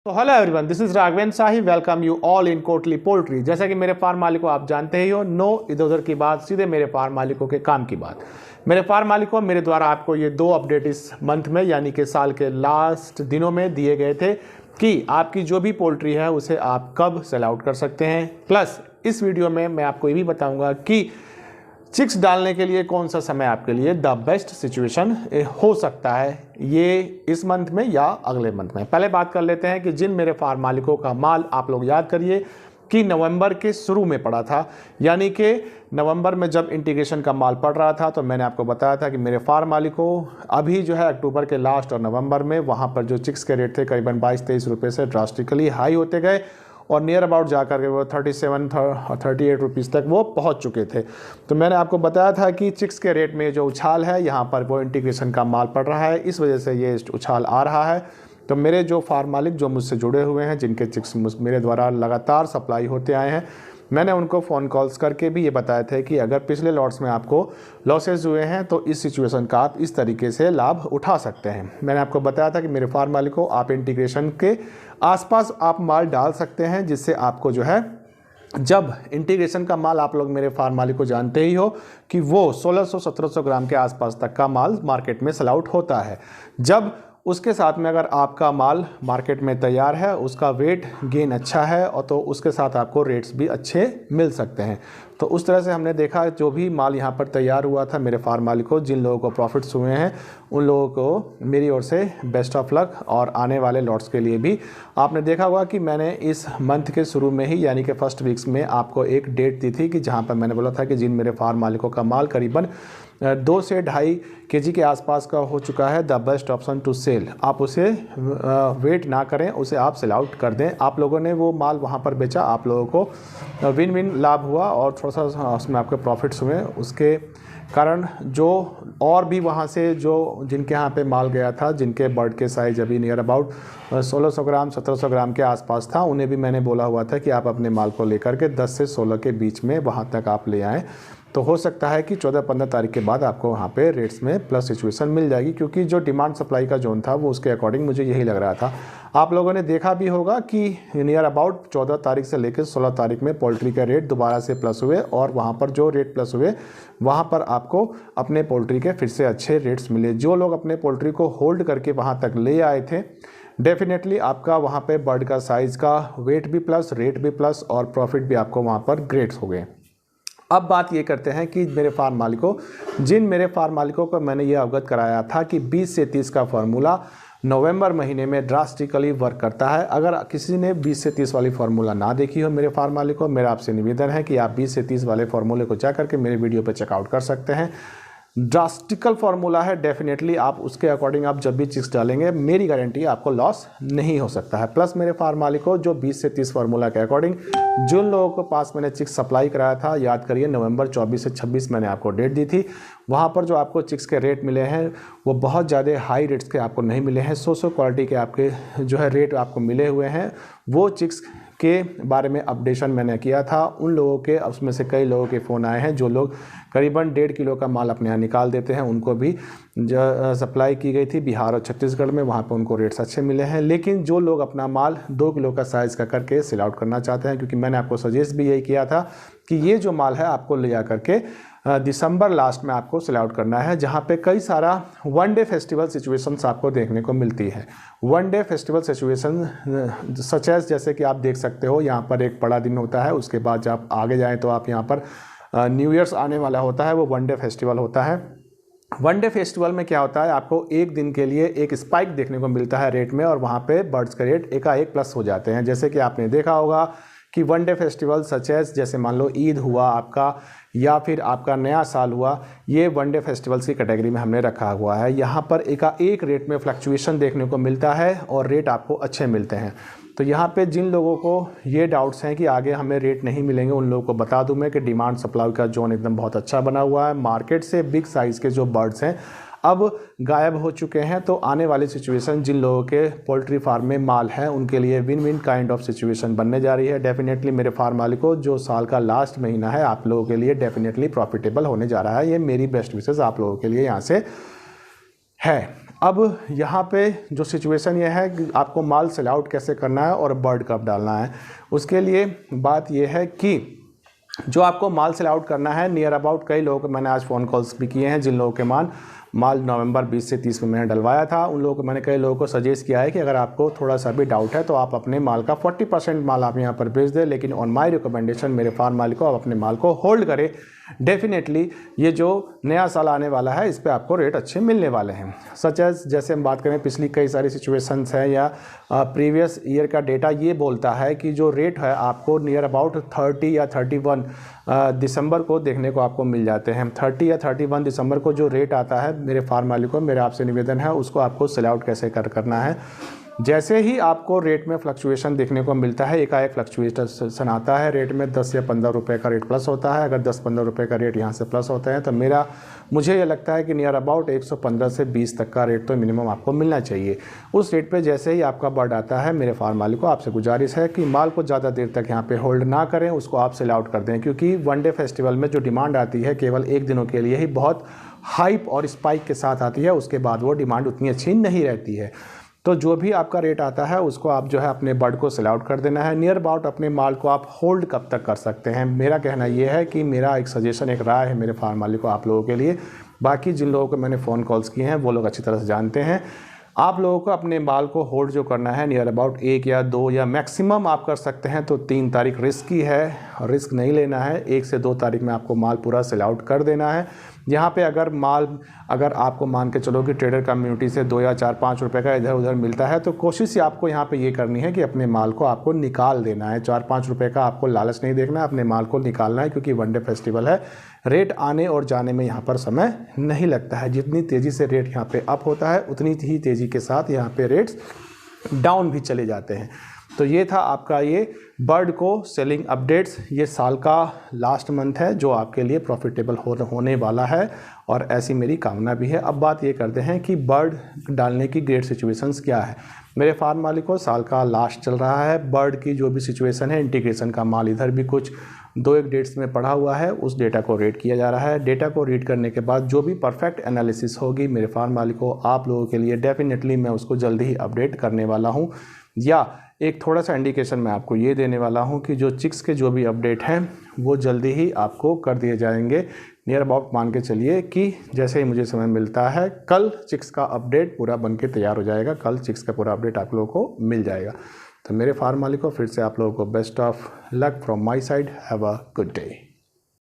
तो hello everyone, this is Raghavendra shahi. Welcome you all in Kotli poultry. जैसा कि मेरे फार्म मालिकों आप जानते ही हो, नो इधर उधर की बात, सीधे मेरे फार्म मालिकों के काम की बात। मेरे फार्म मालिकों, मेरे द्वारा आपको ये 2 अपडेट इस मंथ में यानी कि साल के लास्ट दिनों में दिए गए थे कि आपकी जो भी पोल्ट्री है उसे आप कब सेल आउट कर सकते हैं। प्लस इस वीडियो में मैं आपको ये भी बताऊंगा कि चिक्स डालने के लिए कौन सा समय आपके लिए द बेस्ट सिचुएशन हो सकता है, ये इस मंथ में या अगले मंथ में। पहले बात कर लेते हैं कि जिन मेरे फार्म मालिकों का माल, आप लोग याद करिए कि नवंबर के शुरू में पड़ा था, यानी कि नवंबर में जब इंटीग्रेशन का माल पड़ रहा था तो मैंने आपको बताया था कि मेरे फार्म मालिकों अभी जो है अक्टूबर के लास्ट और नवंबर में वहाँ पर जो चिक्स के रेट थे करीबन 22-23 रुपये से ड्रास्टिकली हाई होते गए और नियर अबाउट जाकर के वो 37-38 रुपीज़ तक वो पहुंच चुके थे। तो मैंने आपको बताया था कि चिक्स के रेट में जो उछाल है, यहाँ पर वो इंटीग्रेशन का माल पड़ रहा है, इस वजह से ये उछाल आ रहा है। तो मेरे जो फार्म मालिक जो मुझसे जुड़े हुए हैं, जिनके चिक्स मेरे द्वारा लगातार सप्लाई होते आए हैं, मैंने उनको फ़ोन कॉल्स करके भी ये बताए थे कि अगर पिछले लॉट्स में आपको लॉसेज हुए हैं तो इस सिचुएशन का आप इस तरीके से लाभ उठा सकते हैं। मैंने आपको बताया था कि मेरे फार्म मालिकों, आप इंटीग्रेशन के आसपास आप माल डाल सकते हैं, जिससे आपको जो है, जब इंटीग्रेशन का माल, आप लोग मेरे फार्म मालिक को जानते ही हो कि वो 1600-1700 ग्राम के आसपास तक का माल मार्केट में सेल आउट होता है। जब उसके साथ में अगर आपका माल मार्केट में तैयार है, उसका वेट गेन अच्छा है, और तो उसके साथ आपको रेट्स भी अच्छे मिल सकते हैं। तो उस तरह से हमने देखा, जो भी माल यहाँ पर तैयार हुआ था मेरे फार्म मालिकों, जिन लोगों को प्रॉफिट्स हुए हैं उन लोगों को मेरी ओर से बेस्ट ऑफ लक। और आने वाले लॉट्स के लिए भी आपने देखा होगा कि मैंने इस मंथ के शुरू में ही यानी कि फर्स्ट वीक्स में आपको एक डेट दी थी कि जहाँ पर मैंने बोला था कि जिन मेरे फार्म मालिकों का माल करीबन 2 से 2.5 kg के आसपास का हो चुका है, the best option to sell, आप उसे वेट ना करें, उसे आप सेल आउट कर दें। आप लोगों ने वो माल वहाँ पर बेचा, आप लोगों को विन विन लाभ हुआ और थोड़ा सा उसमें आपके प्रॉफिट्स हुए। उसके कारण जो और भी वहाँ से जो जिनके यहाँ पे माल गया था, जिनके बर्ड के साइज़ अभी नियर अबाउट 1600 ग्राम 1700 ग्राम के आसपास था, उन्हें भी मैंने बोला हुआ था कि आप अपने माल को लेकर के 10 से 16 के बीच में वहाँ तक आप ले आएँ। तो हो सकता है कि 14-15 तारीख के बाद आपको वहाँ पे रेट्स में प्लस सिचुएशन मिल जाएगी, क्योंकि जो डिमांड सप्लाई का जोन था वो उसके अकॉर्डिंग मुझे यही लग रहा था। आप लोगों ने देखा भी होगा कि नियर अबाउट 14 तारीख से लेकर 16 तारीख में पोल्ट्री का रेट दोबारा से प्लस हुए, और वहाँ पर जो रेट प्लस हुए वहाँ पर आपको अपने पोल्ट्री के फिर से अच्छे रेट्स मिले। जो लोग अपने पोल्ट्री को होल्ड करके वहाँ तक ले आए थे, डेफिनेटली आपका वहाँ पे बर्ड का साइज़ का वेट भी प्लस, रेट भी प्लस, और प्रॉफिट भी आपको वहाँ पर ग्रेट्स हो गए। अब बात ये करते हैं कि मेरे फार्म मालिकों, जिन मेरे फार्म मालिकों को मैंने ये अवगत कराया था कि 20 से 30 का फार्मूला नवंबर महीने में ड्रास्टिकली वर्क करता है। अगर किसी ने 20 से 30 वाली फार्मूला ना देखी हो मेरे फार्म मालिकों, मेरा आपसे निवेदन है कि आप 20 से 30 वाले फार्मूले को जा करके मेरे वीडियो पर चेकआउट कर सकते हैं। ड्रास्टिकल फार्मूला है, डेफिनेटली आप उसके अकॉर्डिंग आप जब भी चिक्स डालेंगे, मेरी गारंटी आपको लॉस नहीं हो सकता है। प्लस मेरे फार्म मालिकों, जो 20 से 30 फार्मूला के अकॉर्डिंग जिन लोगों को पास मैंने चिक्स सप्लाई कराया था, याद करिए नवंबर 24 से 26 मैंने आपको डेट दी थी, वहाँ पर जो आपको चिक्स के रेट मिले हैं वो बहुत ज़्यादा हाई रेट्स के आपको नहीं मिले हैं। सो क्वालिटी के आपके जो है रेट आपको मिले हुए हैं। वो चिक्स के बारे में अपडेशन मैंने किया था उन लोगों के, उसमें से कई लोगों के फ़ोन आए हैं जो लोग करीबन 1.5 किलो का माल अपने यहाँ निकाल देते हैं, उनको भी सप्लाई की गई थी बिहार और छत्तीसगढ़ में, वहाँ पर उनको रेट्स अच्छे मिले हैं। लेकिन जो लोग अपना माल 2 किलो का साइज़ का करके सेल आउट करना चाहते हैं, क्योंकि मैंने आपको सजेस्ट भी यही किया था कि ये जो माल है आपको ले जा करके दिसंबर लास्ट में आपको सेल आउट करना है, जहाँ पे कई सारा 1 डे फेस्टिवल सिचुएशंस आपको देखने को मिलती है। 1 day festival situation such as, जैसे कि आप देख सकते हो यहाँ पर एक बड़ा दिन होता है, उसके बाद जब आप आगे जाएँ तो आप यहाँ पर न्यू ईयर्स आने वाला होता है, वो 1 डे फेस्टिवल होता है। 1 डे फेस्टिवल में क्या होता है, आपको एक दिन के लिए एक स्पाइक देखने को मिलता है रेट में, और वहाँ पे बर्ड्स के रेट एकाएक प्लस हो जाते हैं। जैसे कि आपने देखा होगा कि 1 डे फेस्टिवल सच एज, जैसे मान लो ईद हुआ आपका, या फिर आपका नया साल हुआ, ये 1 डे फेस्टिवल्स की कैटेगरी में हमने रखा हुआ है। यहाँ पर एकाएक रेट में फ्लक्चुएशन देखने को मिलता है और रेट आपको अच्छे मिलते हैं। तो यहाँ पे जिन लोगों को ये डाउट्स हैं कि आगे हमें रेट नहीं मिलेंगे, उन लोगों को बता दूं मैं कि डिमांड सप्लाई का जोन एकदम बहुत अच्छा बना हुआ है। मार्केट से बिग साइज़ के जो बर्ड्स हैं अब गायब हो चुके हैं। तो आने वाली सिचुएशन जिन लोगों के पोल्ट्री फार्म में माल है उनके लिए win win kind of situation बनने जा रही है। डेफिनेटली मेरे फार्म मालिकों, जो साल का लास्ट महीना है आप लोगों के लिए डेफिनेटली प्रॉफिटेबल होने जा रहा है। ये मेरी बेस्ट विशेष आप लोगों के लिए यहाँ से है। अब यहाँ पे जो सिचुएशन ये है कि आपको माल सेल आउट कैसे करना है और बर्ड कब डालना है। उसके लिए बात ये है कि जो आपको माल सेल आउट करना है, नियर अबाउट कई लोगों को मैंने आज फ़ोन कॉल्स भी किए हैं जिन लोगों के माल नवंबर 20 से 30 में मैंने डलवाया था। उन लोगों को मैंने कई लोगों को सजेस्ट किया है कि अगर आपको थोड़ा सा भी डाउट है तो आप अपने माल का 40% माल आप यहाँ पर भेज दें, लेकिन ऑन माय रिकमेंडेशन मेरे फार्म मालिक आप अपने माल को होल्ड करें। डेफिनेटली ये जो नया साल आने वाला है इस पे आपको रेट अच्छे मिलने वाले हैं। सच एज जैसे हम बात करें पिछली कई सारी सिचुएशंस हैं या प्रीवियस ईयर का डेटा ये बोलता है कि जो रेट है आपको नियर अबाउट 30 या 31 दिसंबर को देखने को आपको मिल जाते हैं। 30 या 31 दिसंबर को जो रेट आता है मेरे फार्म मालिकों, मेरा आपसे निवेदन है उसको आपको सेल आउट कैसे करना है। जैसे ही आपको रेट में फ्लक्चुएशन देखने को मिलता है, एकाएक फ्लक्चुएशन आता है रेट में 10 या 15 रुपये का रेट प्लस होता है। अगर 10-15 रुपये का रेट यहाँ से प्लस होता है तो मुझे ये लगता है कि नियर अबाउट 115 से 20 तक का रेट तो मिनिमम आपको मिलना चाहिए। उस रेट पे जैसे ही आपका बर्ड आता है मेरे फार्म मालिक को आपसे गुजारिश है कि माल को ज़्यादा देर तक यहाँ पे होल्ड ना करें, उसको आप सेल आउट कर दें, क्योंकि वन डे फेस्टिवल में जो डिमांड आती है केवल एक दिनों के लिए ही बहुत हाइप और स्पाइक के साथ आती है, उसके बाद वो डिमांड उतनी अच्छी नहीं रहती है। तो जो भी आपका रेट आता है उसको आप जो है अपने बर्ड को सेल आउट कर देना है। नियर अबाउट अपने माल को आप होल्ड कब तक कर सकते हैं, मेरा कहना यह है कि मेरा एक सजेशन, एक राय है मेरे फार्म मालिक को आप लोगों के लिए। बाकी जिन लोगों को मैंने फ़ोन कॉल्स किए हैं वो लोग अच्छी तरह से जानते हैं। आप लोगों को अपने माल को होल्ड जो करना है नियर अबाउट 1 या 2 या मैक्सिमम आप कर सकते हैं तो 3 तारीख रिस्क ही है, रिस्क नहीं लेना है। 1 से 2 तारीख में आपको माल पूरा सेल आउट कर देना है। यहाँ पे अगर आपको मान के चलो कि ट्रेडर कम्युनिटी से 2 या 4-5 रुपये का इधर उधर मिलता है तो कोशिश आपको यहाँ पे ये करनी है कि अपने माल को आपको निकाल देना है। 4-5 रुपये का आपको लालच नहीं देखना है, अपने माल को निकालना है, क्योंकि वनडे फेस्टिवल है। रेट आने और जाने में यहाँ पर समय नहीं लगता है। जितनी तेज़ी से रेट यहाँ पे अप होता है उतनी ही तेज़ी के साथ यहाँ पे रेट्स डाउन भी चले जाते हैं। तो ये था आपका ये बर्ड को सेलिंग अपडेट्स। ये साल का लास्ट मंथ है जो आपके लिए प्रॉफिटेबल होने वाला है और ऐसी मेरी कामना भी है। अब बात ये करते हैं कि बर्ड डालने की ग्रेट सिचुएशंस क्या है। मेरे फार्म मालिकों, साल का लास्ट चल रहा है, बर्ड की जो भी सिचुएशन है, इंटीग्रेशन का माल इधर भी कुछ 2-1 डेट्स में पड़ा हुआ है, उस डेटा को रीड किया जा रहा है। डेटा को रीड करने के बाद जो भी परफेक्ट एनालिसिस होगी मेरे फार्म मालिकों आप लोगों के लिए डेफिनेटली मैं उसको जल्दी ही अपडेट करने वाला हूँ। या एक थोड़ा सा इंडिकेशन मैं आपको ये देने वाला हूँ कि जो चिक्स के जो भी अपडेट हैं वो जल्दी ही आपको कर दिए जाएंगे। नियर अबाउट मान के चलिए कि जैसे ही मुझे समय मिलता है कल चिक्स का अपडेट पूरा बन के तैयार हो जाएगा। कल चिक्स का पूरा अपडेट आप लोगों को मिल जाएगा। तो मेरे फार्म मालिकों फिर से आप लोगों को best of luck from my side. Have a good day.